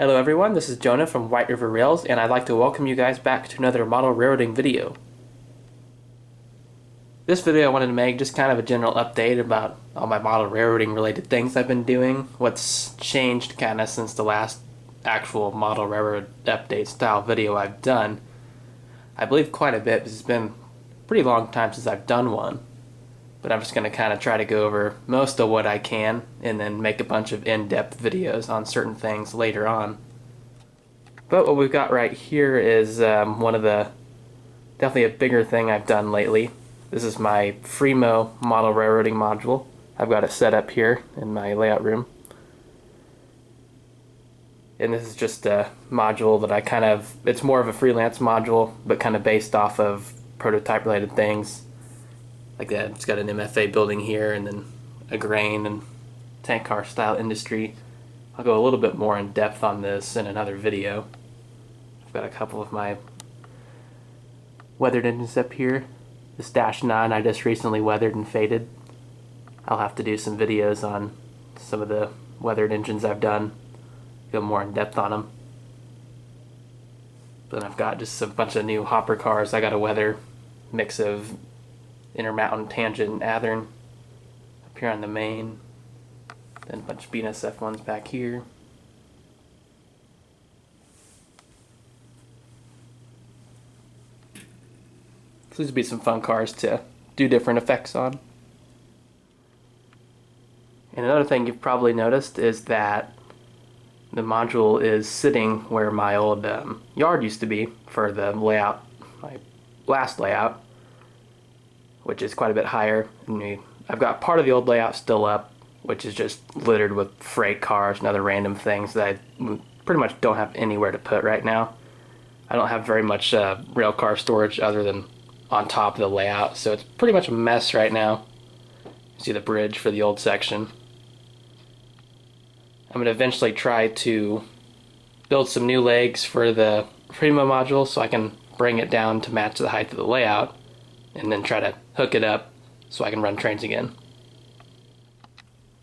Hello everyone, this is Jonah from White River Rails, and I'd like to welcome you guys back to another model railroading video. This video I wanted to make just kind of a general update about all my model railroading related things I've been doing, what's changed kind of since the last actual model railroad update style video I've done. I believe quite a bit because it's been a pretty long time since I've done one. But I'm just going to kind of try to go over most of what I can and then make a bunch of in-depth videos on certain things later on. But what we've got right here is one of the, definitely a bigger thing I've done lately. This is my Fremo model railroading module. I've got it set up here in my layout room. And this is just a module that I kind of, it's more of a freelance module, but kind of based off of prototype related things. Like that, it's got an MFA building here and then a grain and tank car style industry. I'll go a little bit more in depth on this in another video. I've got a couple of my weathered engines up here. This Dash 9 I just recently weathered and faded. I'll have to do some videos on some of the weathered engines I've done, go more in depth on them. Then I've got just a bunch of new hopper cars I got to weather, mix of Intermountain, Tangent, and Athearn up here on the main. Then a bunch of BNSF ones back here. So these would be some fun cars to do different effects on. And another thing you've probably noticed is that the module is sitting where my old yard used to be for the layout, my last layout, which is quite a bit higher. I've got part of the old layout still up, which is just littered with freight cars and other random things that I pretty much don't have anywhere to put right now. I don't have very much rail car storage other than on top of the layout, so it's pretty much a mess right now. You see the bridge for the old section. I'm going to eventually try to build some new legs for the Fremo module so I can bring it down to match the height of the layout, and then try to hook it up so I can run trains again.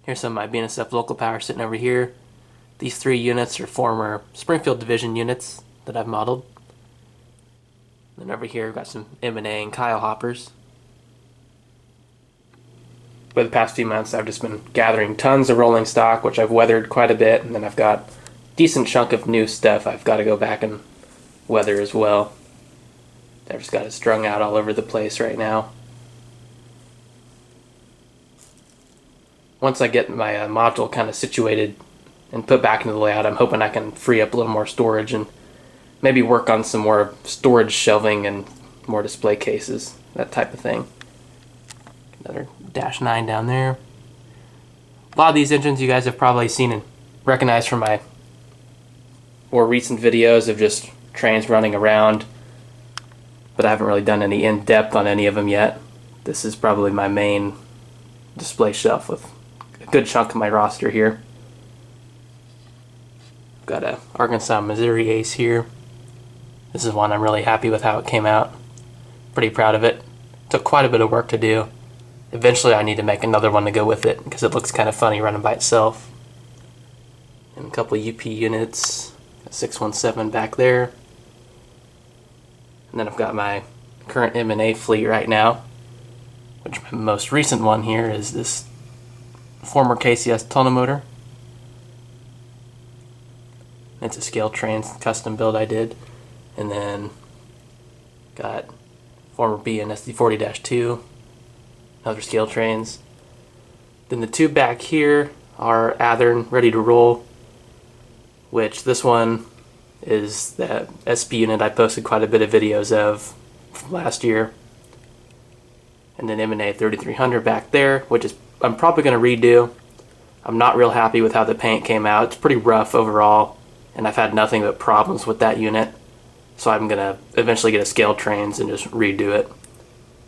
Here's some of my BNSF local power sitting over here. These three units are former Springfield Division units that I've modeled. Then over here I've got some M&A and Kyle hoppers. For the past few months I've just been gathering tons of rolling stock, which I've weathered quite a bit, and then I've got a decent chunk of new stuff I've got to go back and weather as well. I've just got it strung out all over the place right now. Once I get my module kind of situated and put back into the layout, I'm hoping I can free up a little more storage and maybe work on some more storage shelving and more display cases, that type of thing. Another Dash 9 down there. A lot of these engines you guys have probably seen and recognized from my more recent videos of just trains running around, but I haven't really done any in-depth on any of them yet. This is probably my main display shelf with a good chunk of my roster here. Got a Arkansas Missouri Ace here. This is one I'm really happy with how it came out. Pretty proud of it. Took quite a bit of work to do. Eventually I need to make another one to go with it because it looks kind of funny running by itself. And a couple of UP units. A 617 back there. And then I've got my current M&A fleet right now, which my most recent one here is this former KCS tunnel motor. It's a scale train custom build I did. And then got former BN SD40-2, other scale trains. Then the two back here are Athearn ready to roll, which this one is the SP unit I posted quite a bit of videos of from last year. And then M&A 3300 back there, which is I'm probably going to redo. I'm not real happy with how the paint came out. It's pretty rough overall, and I've had nothing but problems with that unit. So I'm going to eventually get a scale trains and just redo it.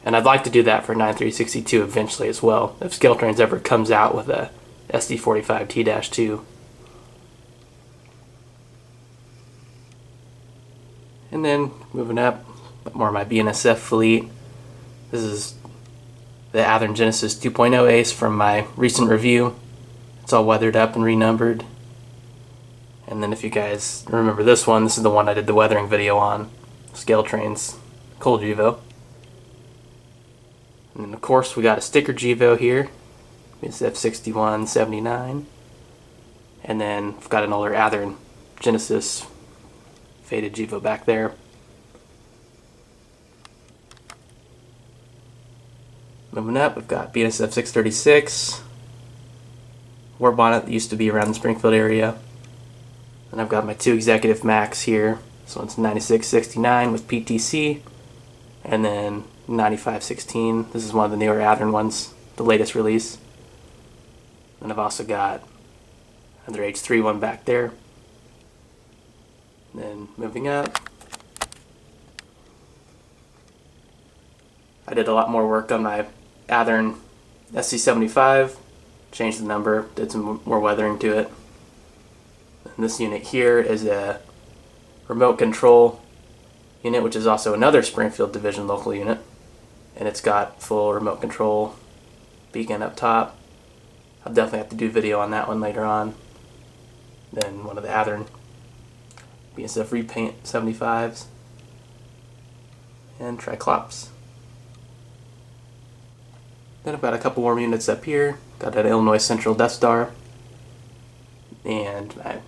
And I'd like to do that for 9362 eventually as well, if scale trains ever comes out with a SD45T-2. And then moving up, more of my BNSF fleet. This is the Athearn Genesis 2.0 Ace from my recent review. It's all weathered up and renumbered. And then if you guys remember this one, this is the one I did the weathering video on, Scale Trains Cold Gevo. And then of course we got a sticker Gevo here, it's F6179. And then I've got an older Athearn Genesis faded Gevo back there. Moving up, we've got BNSF 636, war bonnet that used to be around the Springfield area. And I've got my two executive Macs here. This one's 9669 with PTC, and then 9516. This is one of the newer Athearn ones, the latest release. And I've also got another H3 one back there. And then moving up, I did a lot more work on my Athearn SC75, changed the number, did some more weathering to it. And this unit here is a remote control unit, which is also another Springfield Division local unit. And it's got full remote control beacon up top. I'll definitely have to do a video on that one later on. Then one of the Athearn BNSF repaint 75s and Triclops. Then I've got a couple more units up here. Got an Illinois Central Death Star and my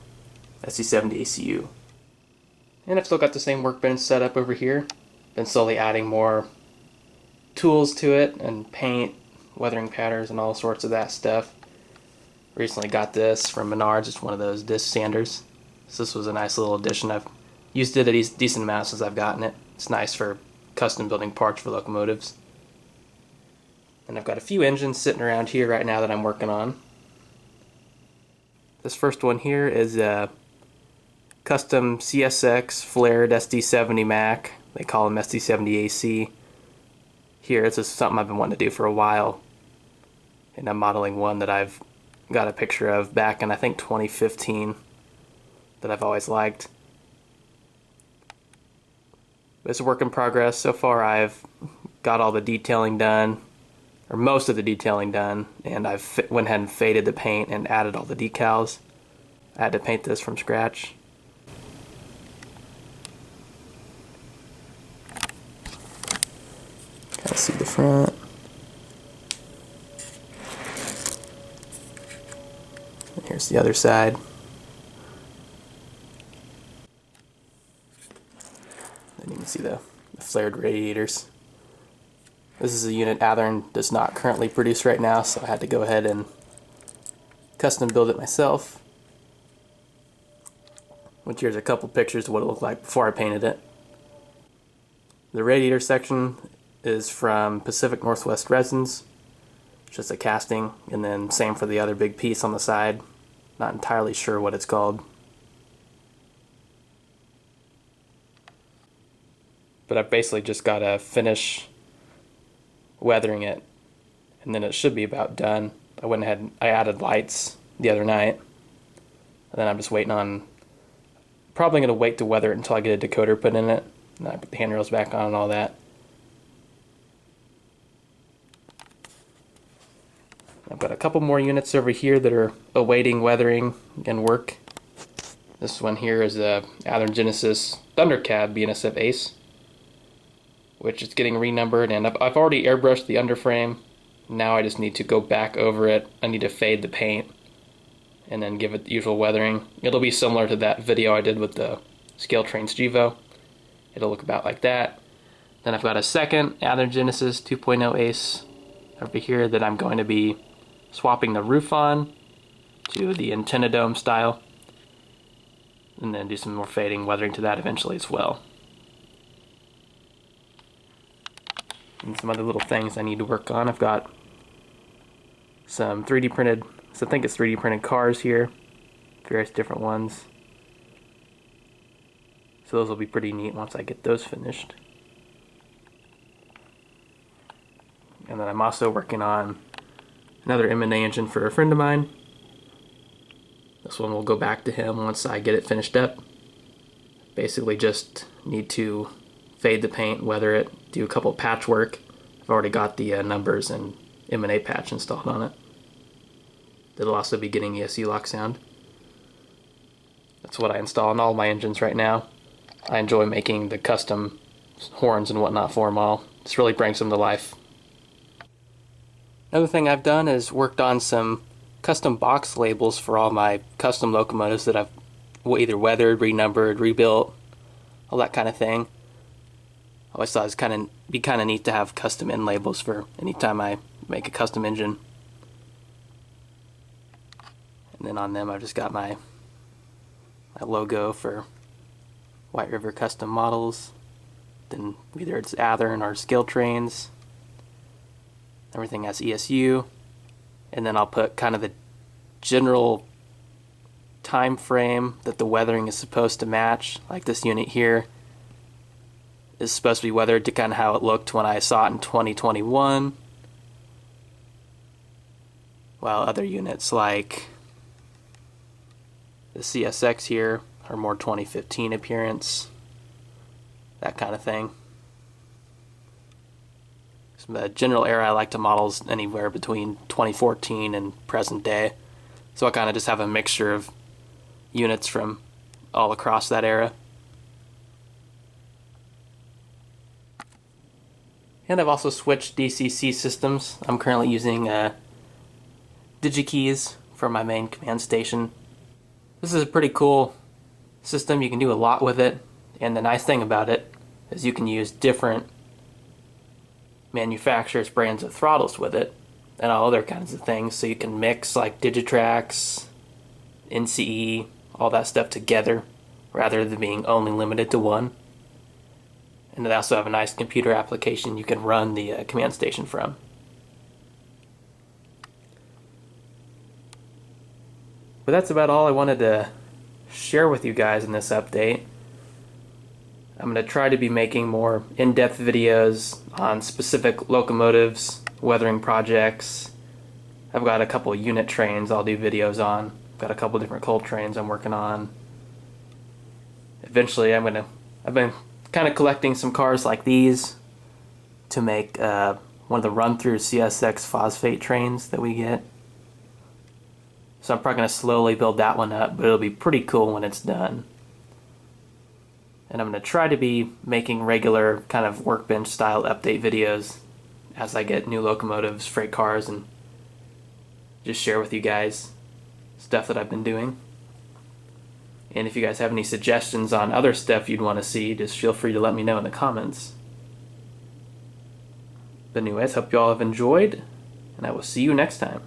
SC70 ACU. And I've still got the same workbench set up over here. Been slowly adding more tools to it and paint, weathering patterns, and all sorts of that stuff. Recently got this from Menards. It's one of those disc sanders. So this was a nice little addition. I've used it a decent amount since I've gotten it. It's nice for custom building parts for locomotives. And I've got a few engines sitting around here right now that I'm working on. This first one here is a custom CSX flared SD70 Mac. They call them SD70 AC. Here, this is something I've been wanting to do for a while. And I'm modeling one that I've got a picture of back in, I think, 2015 that I've always liked. It's a work in progress. So far I've got all the detailing done, or most of the detailing done, and I've went ahead and faded the paint and added all the decals. I had to paint this from scratch. Kind of see the front. And here's the other side. Then you can see the flared radiators. This is a unit Athearn does not currently produce right now, so I had to go ahead and custom build it myself. Which here's a couple pictures of what it looked like before I painted it. The radiator section is from Pacific Northwest Resins. It's just a casting, and then same for the other big piece on the side. Not entirely sure what it's called. But I've basically just got to finish weathering it, and then it should be about done. I went ahead and I added lights the other night, and then I'm just waiting on, probably going to wait to weather it until I get a decoder put in it, and I put the handrails back on and all that. I've got a couple more units over here that are awaiting weathering and work. This one here is a Athearn Genesis Thundercab BNSF Ace, which is getting renumbered, and I've already airbrushed the underframe. Now I just need to go back over it. I need to fade the paint and then give it the usual weathering. It'll be similar to that video I did with the Scale Trains Gevo. It'll look about like that. Then I've got a second Athearn Genesis 2.0 Ace over here that I'm going to be swapping the roof on to the antenna dome style, and then do some more fading, weathering to that eventually as well. And some other little things I need to work on. I've got some 3D printed, so I think it's 3D printed cars here, various different ones. So those will be pretty neat once I get those finished. And then I'm also working on another M&A engine for a friend of mine. This one will go back to him once I get it finished up. Basically just need to fade the paint, weather it, do a couple patchwork. I've already got the numbers and M&A patch installed on it. It'll also be getting ESU lock sound. That's what I install in all my engines right now. I enjoy making the custom horns and whatnot for them all. This really brings them to life. Another thing I've done is worked on some custom box labels for all my custom locomotives that I've either weathered, renumbered, rebuilt, all that kind of thing. I always thought it'd be kind of neat to have custom end labels for any time I make a custom engine. And then on them I've just got my logo for White River Custom Models. Then either it's Athearn or Scale Trains. Everything has ESU. And then I'll put kind of the general time frame that the weathering is supposed to match. Like this unit here is supposed to be weathered to kind of how it looked when I saw it in 2021. While other units like the CSX here are more 2015 appearance, that kind of thing. So the general era I like to model is anywhere between 2014 and present day. So I kind of just have a mixture of units from all across that era. And I've also switched DCC Systems. I'm currently using DigiKeys for my main command station. This is a pretty cool system. You can do a lot with it, and the nice thing about it is you can use different manufacturers' brands of throttles with it and all other kinds of things. So you can mix like Digitrax, NCE, all that stuff together rather than being only limited to one. And they also have a nice computer application you can run the command station from. But that's about all I wanted to share with you guys in this update. I'm going to try to be making more in-depth videos on specific locomotives, weathering projects. I've got a couple unit trains I'll do videos on. I've got a couple different coal trains I'm working on. Eventually I've been kind of collecting some cars like these to make one of the run-through CSX phosphate trains that we get. So I'm probably going to slowly build that one up, but it'll be pretty cool when it's done. And I'm going to try to be making regular kind of Workbench style update videos as I get new locomotives, freight cars, and just share with you guys stuff that I've been doing. And if you guys have any suggestions on other stuff you'd want to see, just feel free to let me know in the comments. But anyways, hope you all have enjoyed, and I will see you next time.